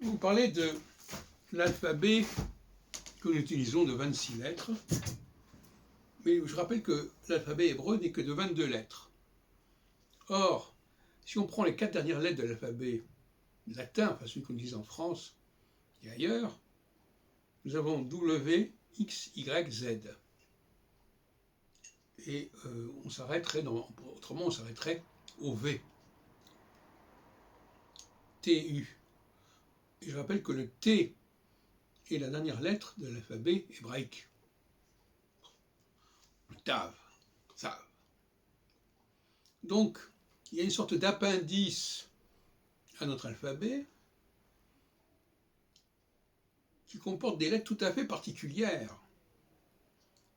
Vous parlez de l'alphabet que nous utilisons de 26 lettres, mais je rappelle que l'alphabet hébreu n'est que de 22 lettres. Or, si on prend les 4 dernières lettres de l'alphabet latin, enfin celui qu'on utilise en France et ailleurs, nous avons W, X, Y, Z. Et on s'arrêterait, autrement on s'arrêterait au V. TU. Et je rappelle que le T est la dernière lettre de l'alphabet hébraïque. Le Tav, Sav. Donc, il y a une sorte d'appendice à notre alphabet qui comporte des lettres tout à fait particulières,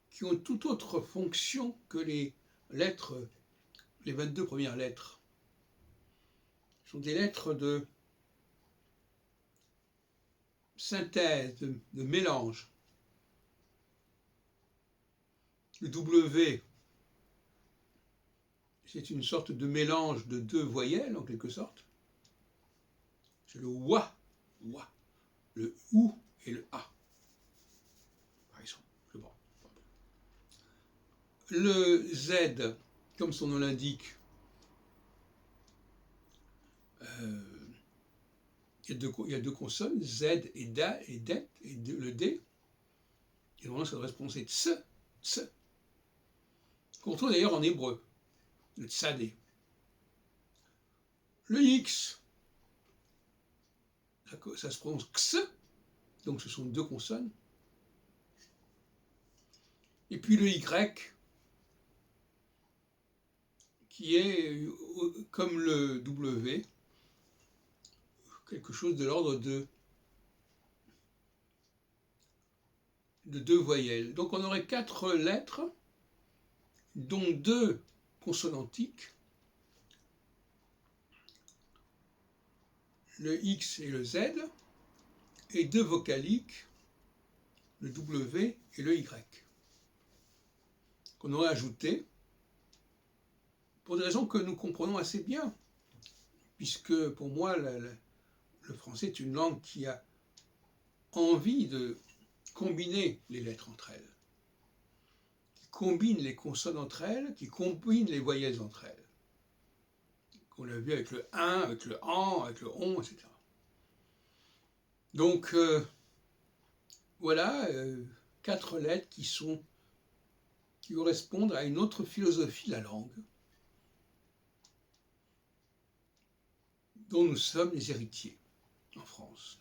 qui ont toute autre fonction que les lettres, les 22 premières lettres. Ce sont des lettres de synthèse, de mélange. Le W, c'est une sorte de mélange de deux voyelles, en quelque sorte. C'est le wa, le ou et le a. Par exemple, le Z, comme son nom l'indique, il y a deux consonnes, Z et Da et Det, et le D. Et normalement, ça devrait se prononcer ts, qu'on retrouve d'ailleurs en hébreu, le tsadé. Le X, ça se prononce ks, donc ce sont deux consonnes. Et puis le Y, qui est, comme le W, quelque chose de l'ordre de deux voyelles. Donc on aurait 4 lettres, dont 2 consonantiques, le X et le Z, et 2 vocaliques, le W et le Y, qu'on aurait ajouté pour des raisons que nous comprenons assez bien, puisque pour moi le français est une langue qui a envie de combiner les lettres entre elles, qui combine les consonnes entre elles, qui combine les voyelles entre elles. On l'a vu avec le 1, avec le an, avec le on, etc. Donc voilà 4 lettres qui correspondent à une autre philosophie de la langue, dont nous sommes les héritiers en France.